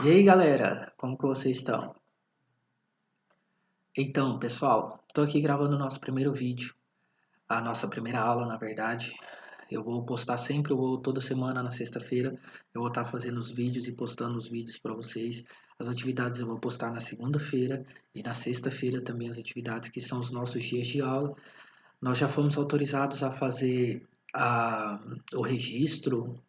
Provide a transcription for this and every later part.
E aí, galera, como que vocês estão? Então, pessoal, estou aqui gravando o nosso primeiro vídeo, a nossa primeira aula, na verdade. Eu vou postar sempre, toda semana na sexta-feira, eu vou estar fazendo os vídeos e postando os vídeos para vocês. As atividades eu vou postar na segunda-feira e na sexta-feira também as atividades que são os nossos dias de aula. Nós já fomos autorizados a fazer o registro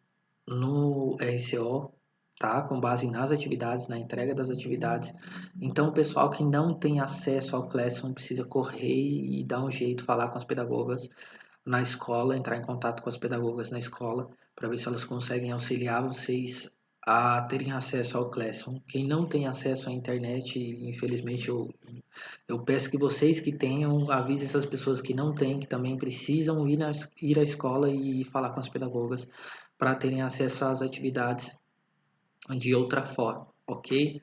no RCO, tá? Com base nas atividades, na entrega das atividades. Então, o pessoal que não tem acesso ao Classroom precisa correr e dar um jeito, falar com as pedagogas na escola, entrar em contato com as pedagogas na escola, para ver se elas conseguem auxiliar vocês a terem acesso ao Classroom. Quem não tem acesso à internet, infelizmente, eu peço que vocês que tenham, avisem essas pessoas que não têm, que também precisam ir à escola e falar com as pedagogas para terem acesso às atividades de outra forma, ok?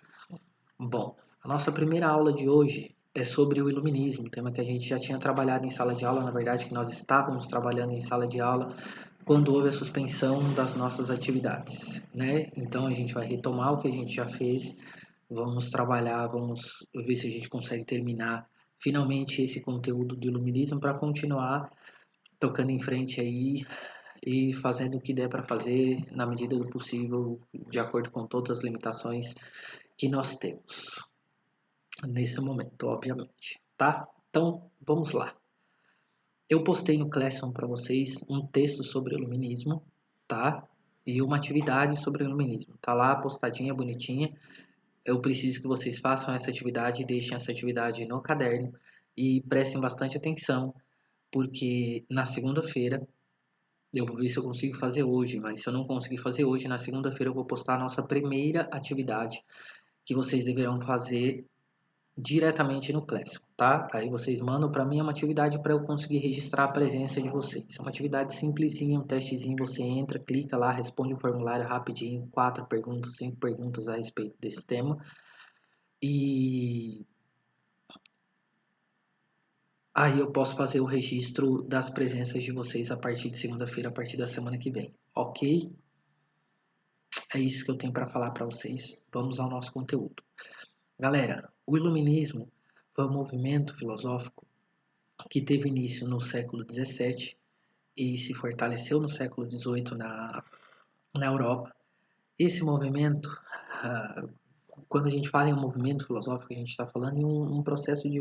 Bom, a nossa primeira aula de hoje é sobre o iluminismo, tema que a gente já tinha trabalhado em sala de aula, na verdade que nós estávamos trabalhando em sala de aula quando houve a suspensão das nossas atividades, né? Então a gente vai retomar o que a gente já fez, vamos trabalhar, vamos ver se a gente consegue terminar finalmente esse conteúdo do iluminismo para continuar tocando em frente aí e fazendo o que der para fazer na medida do possível, de acordo com todas as limitações que nós temos nesse momento, obviamente, tá? Então, vamos lá. Eu postei no Classroom para vocês um texto sobre iluminismo, tá? E uma atividade sobre iluminismo. Tá lá postadinha, bonitinha. Eu preciso que vocês façam essa atividade e deixem essa atividade no caderno e prestem bastante atenção, porque na segunda-feira eu vou ver se eu consigo fazer hoje, mas se eu não conseguir fazer hoje, na segunda-feira eu vou postar a nossa primeira atividade que vocês deverão fazer diretamente no Classroom, tá? Aí vocês mandam para mim, é uma atividade para eu conseguir registrar a presença de vocês. É uma atividade simplesinha, um testezinho, você entra, clica lá, responde um formulário rapidinho, 4 perguntas, 5 perguntas a respeito desse tema. E aí eu posso fazer o registro das presenças de vocês a partir de segunda-feira, a partir da semana que vem, ok? É isso que eu tenho para falar para vocês. Vamos ao nosso conteúdo. Galera, o iluminismo foi um movimento filosófico que teve início no século XVII e se fortaleceu no século XVIII na Europa. Esse movimento, quando a gente fala em um movimento filosófico, a gente está falando em um processo de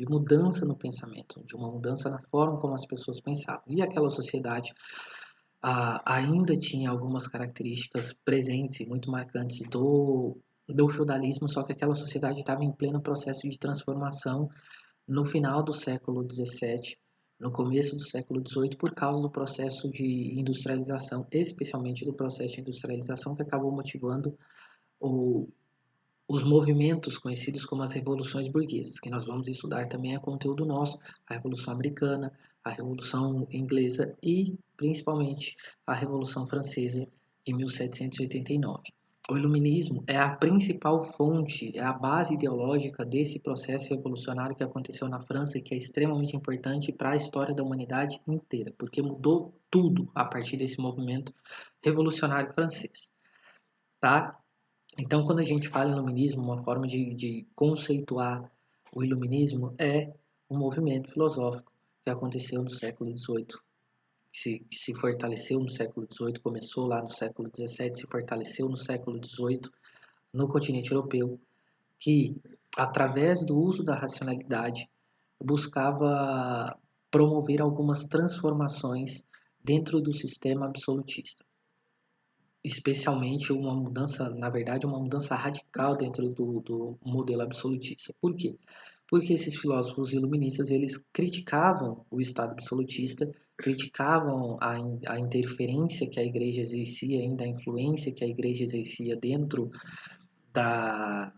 mudança no pensamento, de uma mudança na forma como as pessoas pensavam. E aquela sociedade ainda tinha algumas características presentes e muito marcantes do feudalismo, só que aquela sociedade estava em pleno processo de transformação no final do século XVII, no começo do século XVIII, por causa do processo de industrialização, especialmente do processo de industrialização que acabou motivando o, os movimentos conhecidos como as revoluções burguesas, que nós vamos estudar também é conteúdo nosso, a Revolução Americana, a Revolução Inglesa e, principalmente, a Revolução Francesa de 1789. O iluminismo é a principal fonte, é a base ideológica desse processo revolucionário que aconteceu na França e que é extremamente importante para a história da humanidade inteira, porque mudou tudo a partir desse movimento revolucionário francês, tá? Então, quando a gente fala em iluminismo, uma forma de conceituar o iluminismo é um movimento filosófico que aconteceu no século XVIII, que se fortaleceu no século XVIII, começou lá no século XVII, se fortaleceu no século XVIII no continente europeu, que, através do uso da racionalidade, buscava promover algumas transformações dentro do sistema absolutista, especialmente uma mudança, na verdade, uma mudança radical dentro do modelo absolutista. Por quê? Porque esses filósofos iluministas, eles criticavam o Estado absolutista, criticavam a interferência que a igreja exercia, ainda a influência que a igreja exercia dentro da,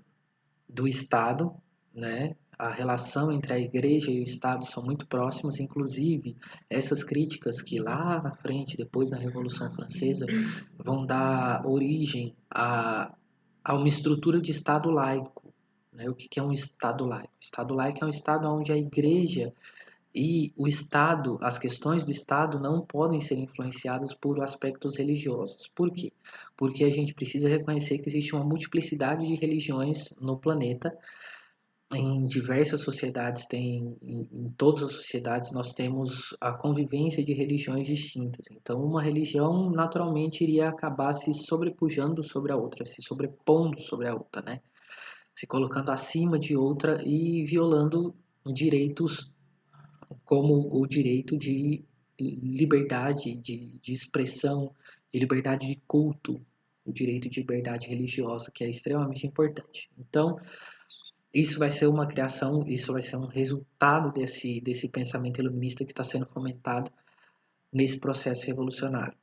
do Estado, né? A relação entre a igreja e o Estado são muito próximas, inclusive essas críticas que lá na frente, depois da Revolução Francesa, vão dar origem a uma estrutura de Estado laico. Né? O que é um Estado laico? O Estado laico é um Estado onde a igreja E o Estado, as questões do Estado não podem ser influenciadas por aspectos religiosos. Por quê? Porque a gente precisa reconhecer que existe uma multiplicidade de religiões no planeta. Em diversas sociedades, em todas as sociedades, nós temos a convivência de religiões distintas. Então, uma religião naturalmente iria acabar se sobrepujando sobre a outra, se sobrepondo sobre a outra, né? Se colocando acima de outra e violando direitos como o direito de liberdade de expressão, de liberdade de culto, o direito de liberdade religiosa, que é extremamente importante. Então, isso vai ser uma criação, isso vai ser um resultado desse pensamento iluminista que está sendo fomentado nesse processo revolucionário.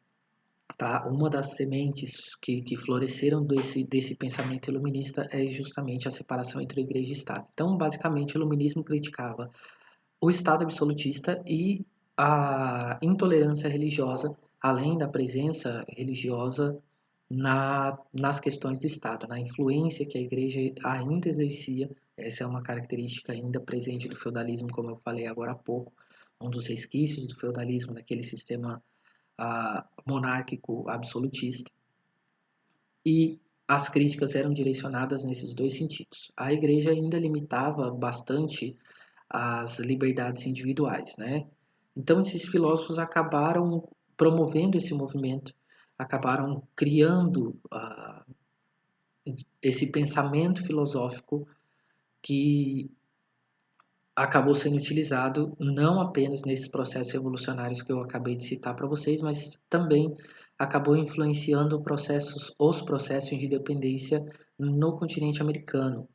Tá? Uma das sementes que floresceram desse pensamento iluminista é justamente a separação entre igreja e Estado. Então, basicamente, o iluminismo criticava o Estado absolutista e a intolerância religiosa, além da presença religiosa nas questões do Estado, na influência que a igreja ainda exercia. Essa é uma característica ainda presente do feudalismo, como eu falei agora há pouco, um dos resquícios do feudalismo, daquele sistema monárquico absolutista. E as críticas eram direcionadas nesses dois sentidos. A igreja ainda limitava bastante as liberdades individuais, né? Então esses filósofos acabaram promovendo esse movimento, acabaram criando esse pensamento filosófico que acabou sendo utilizado não apenas nesses processos revolucionários que eu acabei de citar para vocês, mas também acabou influenciando os processos de independência no continente americano,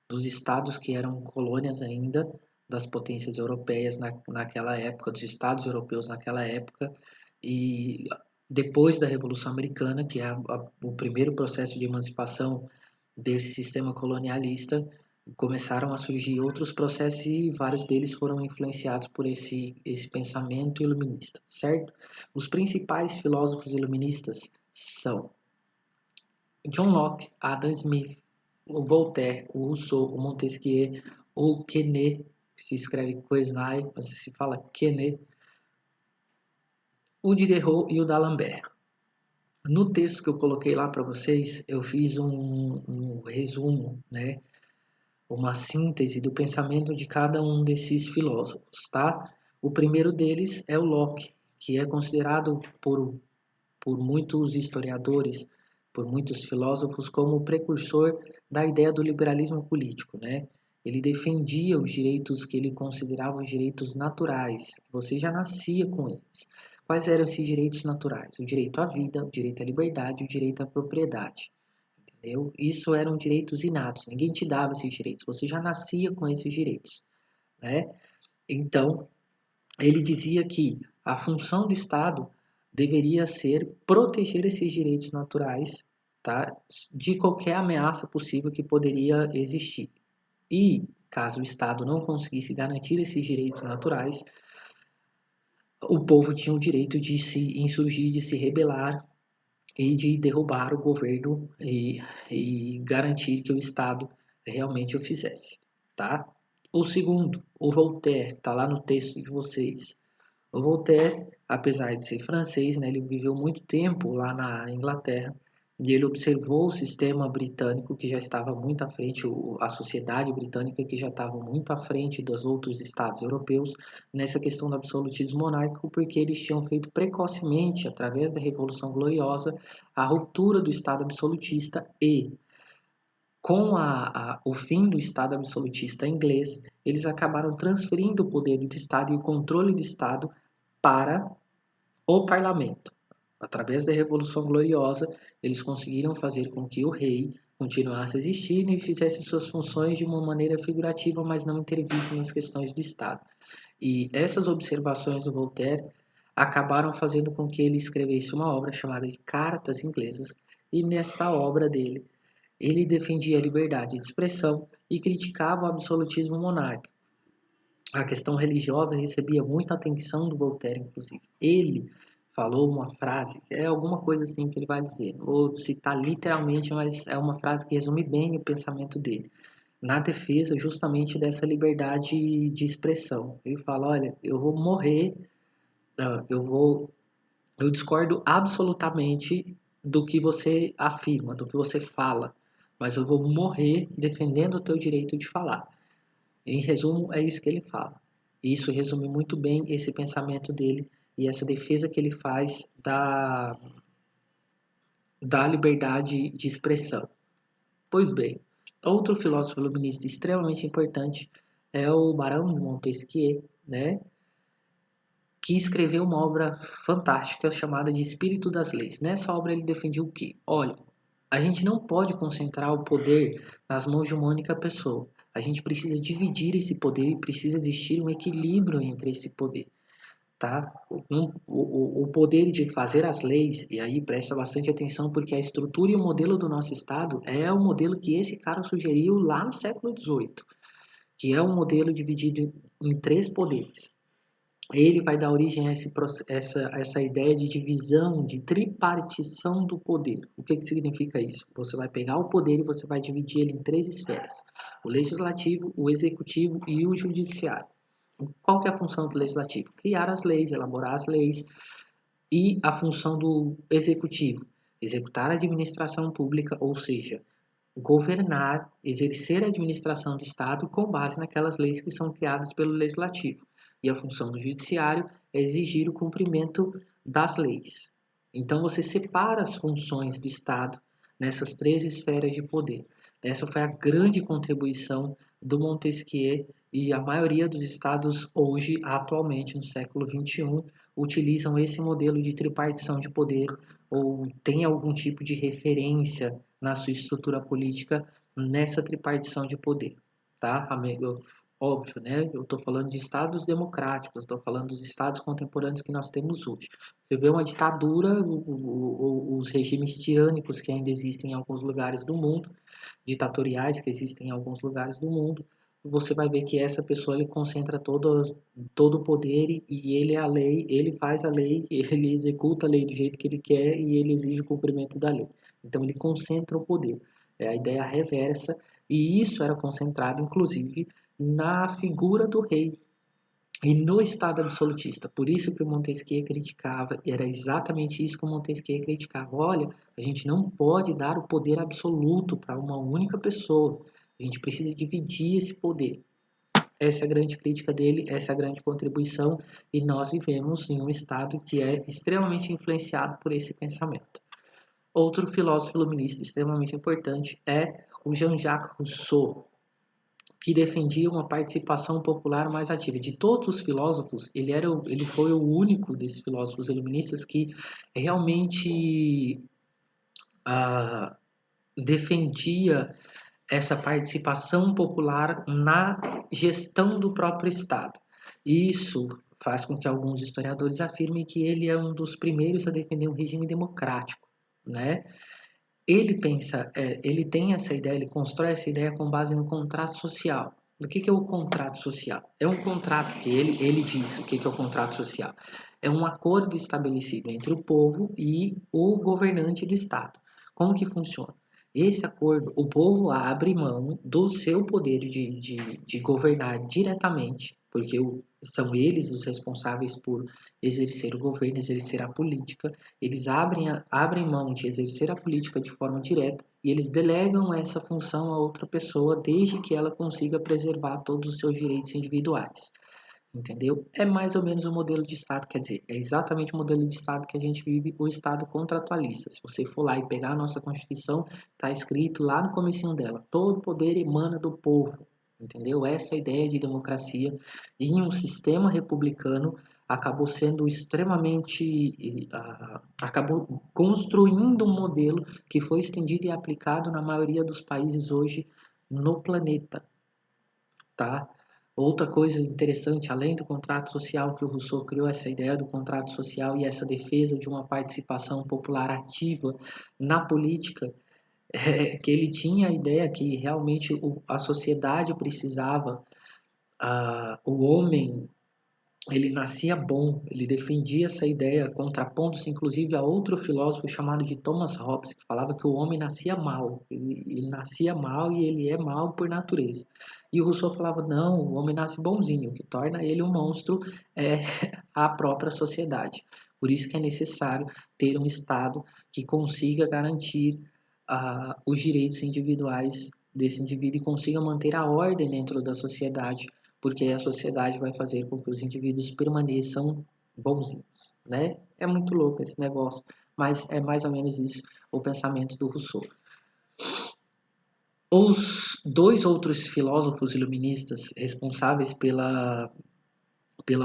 dos estados que eram colônias ainda das potências europeias naquela época, dos estados europeus naquela época, e depois da Revolução Americana, que é o primeiro processo de emancipação desse sistema colonialista, começaram a surgir outros processos e vários deles foram influenciados por esse pensamento iluminista, certo? Os principais filósofos iluministas são John Locke, Adam Smith, o Voltaire, o Rousseau, o Montesquieu, o Quesnay, que se escreve Quesnay, mas se fala Quesnay, o Diderot e o D'Alembert. No texto que eu coloquei lá para vocês, eu fiz um resumo, né? Uma síntese do pensamento de cada um desses filósofos, tá? O primeiro deles é o Locke, que é considerado por muitos historiadores, por muitos filósofos, como o precursor da ideia do liberalismo político, né? Ele defendia os direitos que ele considerava os direitos naturais, que você já nascia com eles. Quais eram esses direitos naturais? O direito à vida, o direito à liberdade, o direito à propriedade. Entendeu? Isso eram direitos inatos, ninguém te dava esses direitos, você já nascia com esses direitos, né? Então, ele dizia que a função do Estado deveria ser proteger esses direitos naturais, tá? De qualquer ameaça possível que poderia existir. E, caso o Estado não conseguisse garantir esses direitos naturais, o povo tinha o direito de se insurgir, de se rebelar e de derrubar o governo e garantir que o Estado realmente o fizesse, tá? O segundo, o Voltaire, está lá no texto de vocês. O Voltaire, apesar de ser francês, né, ele viveu muito tempo lá na Inglaterra e ele observou o sistema britânico que já estava muito à frente, a sociedade britânica que já estava muito à frente dos outros estados europeus nessa questão do absolutismo monárquico, porque eles tinham feito precocemente, através da Revolução Gloriosa, a ruptura do Estado absolutista e com o fim do Estado absolutista inglês, eles acabaram transferindo o poder do Estado e o controle do Estado para o parlamento. Através da Revolução Gloriosa, eles conseguiram fazer com que o rei continuasse existindo e fizesse suas funções de uma maneira figurativa, mas não intervisse nas questões do Estado. E essas observações do Voltaire acabaram fazendo com que ele escrevesse uma obra chamada de Cartas Inglesas, e nessa obra dele, ele defendia a liberdade de expressão e criticava o absolutismo monárquico. A questão religiosa recebia muita atenção do Voltaire, inclusive. Ele falou uma frase, é alguma coisa assim que ele vai dizer. Vou citar literalmente, mas é uma frase que resume bem o pensamento dele. na defesa justamente dessa liberdade de expressão. Ele fala, olha, eu vou morrer, eu discordo absolutamente do que você afirma, do que você fala, mas eu vou morrer defendendo o teu direito de falar. Em resumo, é isso que ele fala. E isso resume muito bem esse pensamento dele e essa defesa que ele faz da liberdade de expressão. Pois bem, outro filósofo iluminista extremamente importante é o Barão de Montesquieu, né, que escreveu uma obra fantástica chamada de Espírito das Leis. Nessa obra ele defendia o quê? Olha, a gente não pode concentrar o poder nas mãos de uma única pessoa. A gente precisa dividir esse poder e precisa existir um equilíbrio entre esse poder. Tá? O poder de fazer as leis, e aí presta bastante atenção porque a estrutura e o modelo do nosso Estado é o modelo que esse cara sugeriu lá no século XVIII, que é um modelo dividido em três poderes. Ele vai dar origem a essa ideia de divisão, de tripartição do poder. O que significa isso? Você vai pegar o poder e você vai dividir ele em três esferas: o legislativo, o executivo e o judiciário. Qual que é a função do legislativo? Criar as leis, elaborar as leis. E a função do executivo? Executar a administração pública, ou seja, governar, exercer a administração do Estado com base naquelas leis que são criadas pelo legislativo. E a função do judiciário é exigir o cumprimento das leis. Então você separa as funções do Estado nessas três esferas de poder. Essa foi a grande contribuição do Montesquieu e a maioria dos estados hoje, atualmente, no século XXI, utilizam esse modelo de tripartição de poder ou tem algum tipo de referência na sua estrutura política nessa tripartição de poder, tá? Óbvio, né? Eu estou falando de estados democráticos, estou falando dos estados contemporâneos que nós temos hoje. Você vê uma ditadura, os regimes tirânicos que ainda existem em alguns lugares do mundo, ditatoriais que existem em alguns lugares do mundo, você vai ver que essa pessoa ele concentra todo o poder e ele é a lei, ele faz a lei, ele executa a lei do jeito que ele quer e ele exige o cumprimento da lei. Então ele concentra o poder. É a ideia reversa e isso era concentrado inclusive na figura do rei e no Estado absolutista. Por isso que o Montesquieu criticava, e era exatamente isso que o Montesquieu criticava. Olha, a gente não pode dar o poder absoluto para uma única pessoa. A gente precisa dividir esse poder. Essa é a grande crítica dele, essa é a grande contribuição, e nós vivemos em um Estado que é extremamente influenciado por esse pensamento. Outro filósofo iluminista extremamente importante é o Jean-Jacques Rousseau, que defendia uma participação popular mais ativa. De todos os filósofos, ele foi o único desses filósofos iluministas que realmente defendia essa participação popular na gestão do próprio Estado. Isso faz com que alguns historiadores afirmem que ele é um dos primeiros a defender um regime democrático, né? Ele tem essa ideia, ele constrói essa ideia com base no contrato social. O que é o contrato social? É um contrato que ele diz o que é o contrato social. É um acordo estabelecido entre o povo e o governante do Estado. Como que funciona? Esse acordo, o povo abre mão do seu poder de governar diretamente, porque são eles os responsáveis por exercer o governo, exercer a política. Eles abrem mão de exercer a política de forma direta e eles delegam essa função a outra pessoa desde que ela consiga preservar todos os seus direitos individuais. Entendeu? É mais ou menos o modelo de Estado, quer dizer, é exatamente o modelo de Estado que a gente vive, o Estado contratualista. Se você for lá e pegar a nossa Constituição, está escrito lá no comecinho dela, todo poder emana do povo, entendeu? Essa ideia de democracia em um sistema republicano acabou sendo extremamente, acabou construindo um modelo que foi estendido e aplicado na maioria dos países hoje no planeta, tá? Outra coisa interessante, além do contrato social, que o Rousseau criou essa ideia do contrato social e essa defesa de uma participação popular ativa na política, é que ele tinha a ideia que realmente a sociedade precisava, o homem ele nascia bom, ele defendia essa ideia, contrapondo-se inclusive a outro filósofo chamado de Thomas Hobbes, que falava que o homem nascia mal, ele nascia mal e ele é mal por natureza. E o Rousseau falava, não, o homem nasce bonzinho, o que torna ele um monstro é a própria sociedade. Por isso que é necessário ter um Estado que consiga garantir os direitos individuais desse indivíduo e consiga manter a ordem dentro da sociedade, porque a sociedade vai fazer com que os indivíduos permaneçam bonzinhos, né? É muito louco esse negócio, mas é mais ou menos isso o pensamento do Rousseau. Os dois outros filósofos iluministas responsáveis pela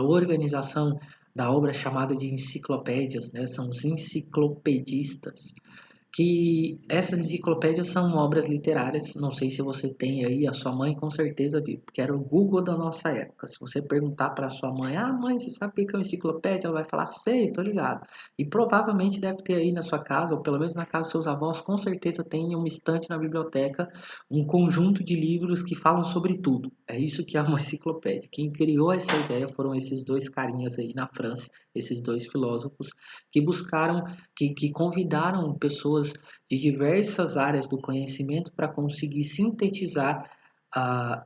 organização da obra chamada de enciclopédias, né? São os enciclopedistas, que essas enciclopédias são obras literárias. Não sei se você tem aí, a sua mãe com certeza viu, porque era o Google da nossa época. Se você perguntar para sua mãe, mãe, você sabe o que é uma enciclopédia? Ela vai falar, sei, tô ligado. E provavelmente deve ter aí na sua casa, ou pelo menos na casa dos seus avós, com certeza tem uma estante na biblioteca, um conjunto de livros que falam sobre tudo. É isso que é uma enciclopédia. Quem criou essa ideia foram esses dois carinhas aí na França, esses dois filósofos, que buscaram, que convidaram pessoas de diversas áreas do conhecimento para conseguir sintetizar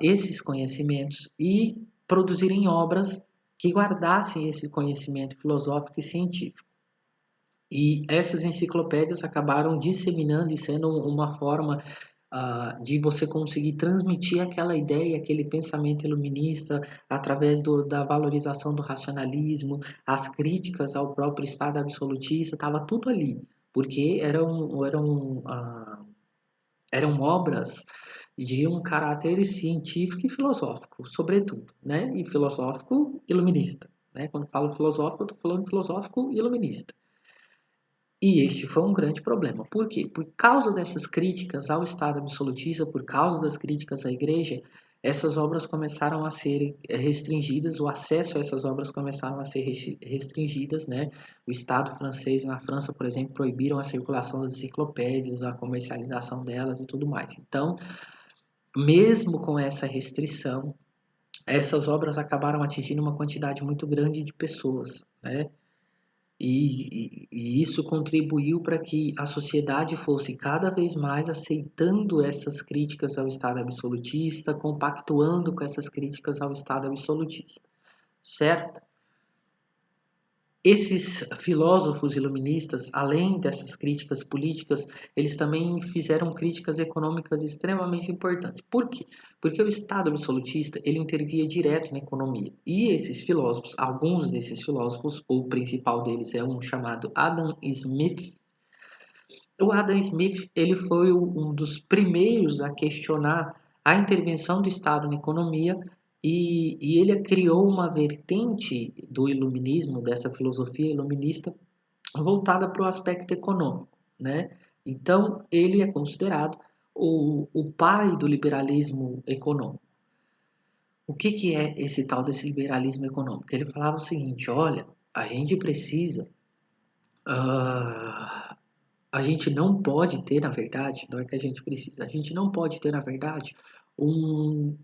esses conhecimentos e produzirem obras que guardassem esse conhecimento filosófico e científico. E essas enciclopédias acabaram disseminando e sendo uma forma de você conseguir transmitir aquela ideia, aquele pensamento iluminista através da valorização do racionalismo, as críticas ao próprio Estado absolutista, estava tudo ali, porque eram obras de um caráter científico e filosófico, sobretudo, né? E filosófico iluminista, né? Quando falo filosófico, eu estou falando filosófico iluminista. E este foi um grande problema. Por quê? Por causa dessas críticas ao Estado absolutista, por causa das críticas à Igreja, essas obras começaram a ser restringidas, o acesso a essas obras começaram a ser restringidas, né? O Estado francês, na França, por exemplo, proibiram a circulação das enciclopédias, a comercialização delas e tudo mais. Então, mesmo com essa restrição, essas obras acabaram atingindo uma quantidade muito grande de pessoas, né? E isso contribuiu para que a sociedade fosse cada vez mais aceitando essas críticas ao Estado absolutista, compactuando com essas críticas ao Estado absolutista, certo? Esses filósofos iluministas, além dessas críticas políticas, eles também fizeram críticas econômicas extremamente importantes. Por quê? Porque o Estado absolutista, ele intervia direto na economia. E esses filósofos, alguns desses filósofos, o principal deles é um chamado Adam Smith. O Adam Smith, ele foi um dos primeiros a questionar a intervenção do Estado na economia e ele criou uma vertente do iluminismo, dessa filosofia iluminista, voltada para o aspecto econômico, né? Então, ele é considerado o pai do liberalismo econômico. O que é esse tal desse liberalismo econômico? Ele falava o seguinte, olha, a gente precisa... a gente não pode ter, na verdade, não é que a gente precisa, a gente não pode ter, na verdade, um,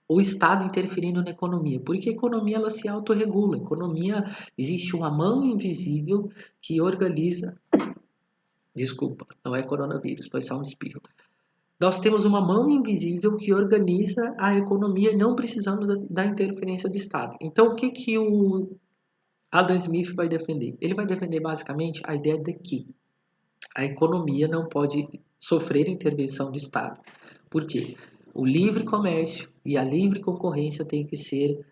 o Estado interferindo na economia, porque a economia ela se autorregula. A economia, existe uma mão invisível que organiza. Desculpa, não é coronavírus, foi só um espirro. Nós temos uma mão invisível que organiza a economia e não precisamos da interferência do Estado. Então, o que o Adam Smith vai defender? Ele vai defender basicamente a ideia de que a economia não pode sofrer intervenção do Estado. Por quê? O livre comércio e a livre concorrência têm que ser,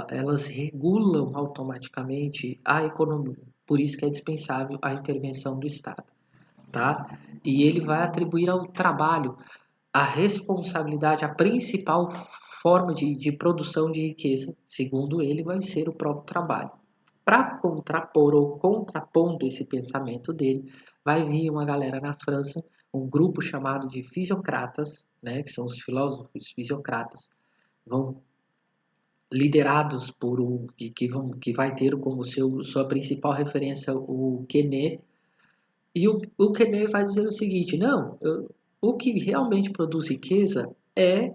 elas regulam automaticamente a economia. Por isso que é dispensável a intervenção do Estado, tá? E ele vai atribuir ao trabalho a responsabilidade, a principal forma de produção de riqueza, segundo ele, vai ser o próprio trabalho. Para contrapor ou contrapondo esse pensamento dele, vai vir uma galera na França, um grupo chamado de fisiocratas, né, que são os filósofos fisiocratas, vão liderados por que vai ter como sua principal referência o Quenet, e o Quenet vai dizer o seguinte, não, o que realmente produz riqueza é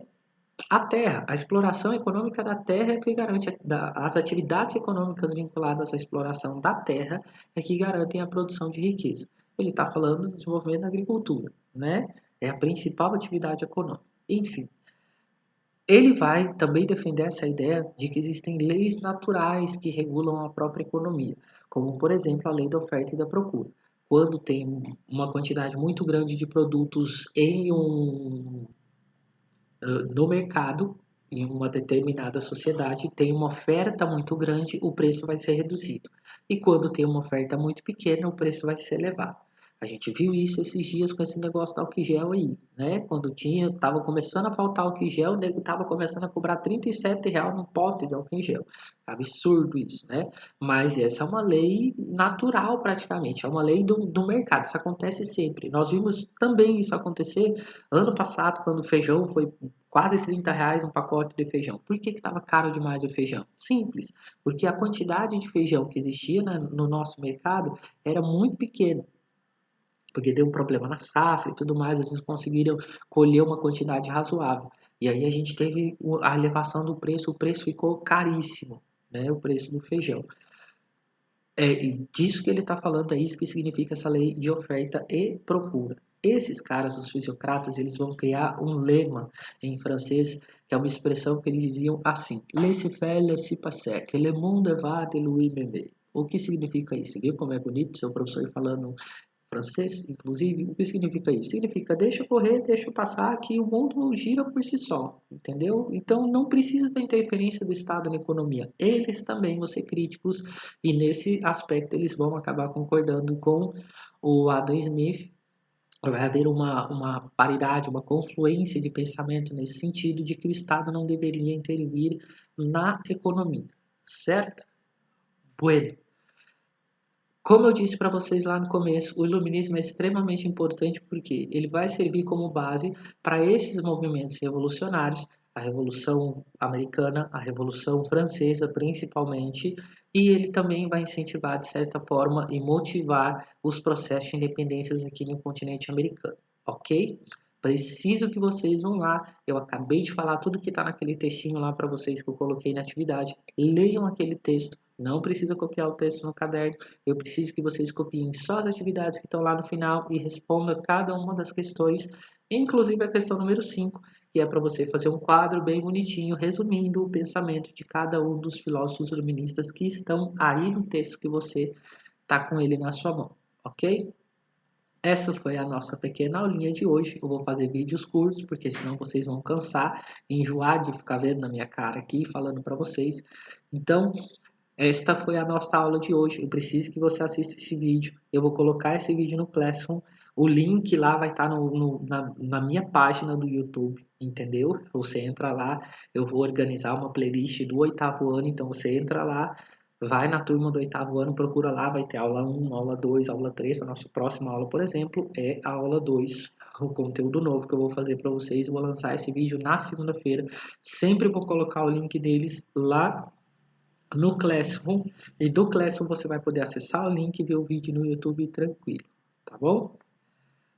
A terra, a exploração econômica da terra é que garante as atividades econômicas vinculadas à exploração da terra é que garantem a produção de riqueza. Ele está falando do desenvolvimento da agricultura, né? É a principal atividade econômica. Enfim, ele vai também defender essa ideia de que existem leis naturais que regulam a própria economia, como, por exemplo, a lei da oferta e da procura. Quando tem uma quantidade muito grande de produtos no mercado, em uma determinada sociedade, tem uma oferta muito grande, o preço vai ser reduzido. E quando tem uma oferta muito pequena, o preço vai ser elevado. A gente viu isso esses dias com esse negócio do álcool gel aí, né? Quando tava começando a faltar álcool gel, o nego tava começando a cobrar R$ 37 no pote de álcool gel. Absurdo isso, né? Mas essa é uma lei natural praticamente, é uma lei do mercado, isso acontece sempre. Nós vimos também isso acontecer ano passado, quando o feijão foi quase R$ 30 um pacote de feijão. Por que estava caro demais o feijão? Simples, porque a quantidade de feijão que existia no nosso mercado era muito pequena, porque deu um problema na safra e tudo mais, eles conseguiram colher uma quantidade razoável. E aí a gente teve a elevação do preço, o preço ficou caríssimo, né, o preço do feijão. E disso que ele está falando, é isso que significa essa lei de oferta e procura. Esses caras, os fisiocratas, eles vão criar um lema em francês, que é uma expressão que eles diziam assim: laissez-faire, laissez-passer, que le monde va de lui-même. O que significa isso? Viu como é bonito seu professor falando francês, inclusive? O que significa isso? Significa deixa correr, deixa passar, que o mundo gira por si só, entendeu? Então não precisa da interferência do Estado na economia. Eles também vão ser críticos e nesse aspecto eles vão acabar concordando com o Adam Smith. Vai haver uma paridade, uma confluência de pensamento nesse sentido de que o Estado não deveria intervir na economia, certo? Bueno. Como eu disse para vocês lá no começo, o iluminismo é extremamente importante porque ele vai servir como base para esses movimentos revolucionários, a Revolução Americana, a Revolução Francesa principalmente, e ele também vai incentivar de certa forma e motivar os processos de independência aqui no continente americano, ok? Preciso que vocês vão lá. Eu acabei de falar tudo que está naquele textinho lá para vocês que eu coloquei na atividade. Leiam aquele texto. Não precisa copiar o texto no caderno. Eu preciso que vocês copiem só as atividades que estão lá no final e respondam cada uma das questões, inclusive a questão número 5, que é para você fazer um quadro bem bonitinho, resumindo o pensamento de cada um dos filósofos iluministas que estão aí no texto que você está com ele na sua mão, ok? Essa foi a nossa pequena aulinha de hoje. Eu vou fazer vídeos curtos, porque senão vocês vão cansar, enjoar de ficar vendo na minha cara aqui, falando para vocês. Então, esta foi a nossa aula de hoje. Eu preciso que você assista esse vídeo. Eu vou colocar esse vídeo no Classroom. O link lá vai estar na minha página do YouTube, entendeu? Você entra lá, eu vou organizar uma playlist do 8º ano, então você entra lá, vai na turma do 8º ano, procura lá, vai ter aula 1, aula 2, aula 3. A nossa próxima aula, por exemplo, é a aula 2, o conteúdo novo que eu vou fazer para vocês. Eu vou lançar esse vídeo na segunda-feira. Sempre vou colocar o link deles lá no Classroom, e do Classroom você vai poder acessar o link e ver o vídeo no YouTube tranquilo, tá bom?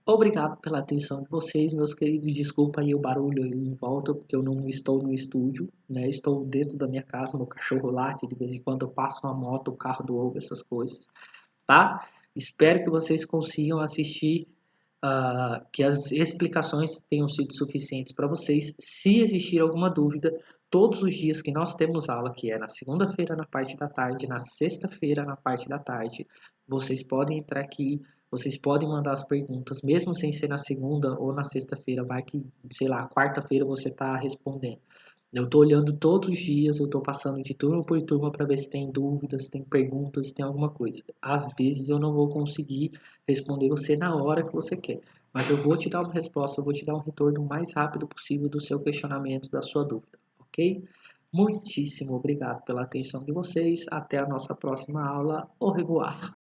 Obrigado pela atenção de vocês, meus queridos. Desculpa aí o barulho ali em volta, porque eu não estou no estúdio, né? Estou dentro da minha casa, meu cachorro late, de vez em quando eu passo uma moto, o carro do ovo, essas coisas, tá? Espero que vocês consigam assistir, que as explicações tenham sido suficientes para vocês. Se existir alguma dúvida, todos os dias que nós temos aula, que é na segunda-feira na parte da tarde, na sexta-feira na parte da tarde, vocês podem entrar aqui, vocês podem mandar as perguntas, mesmo sem ser na segunda ou na sexta-feira, vai que, sei lá, quarta-feira você está respondendo. Eu estou olhando todos os dias, eu estou passando de turma por turma para ver se tem dúvidas, se tem perguntas, se tem alguma coisa. Às vezes eu não vou conseguir responder você na hora que você quer, mas eu vou te dar uma resposta, eu vou te dar um retorno o mais rápido possível do seu questionamento, da sua dúvida, ok? Muitíssimo obrigado pela atenção de vocês. Até a nossa próxima aula. Au revoir.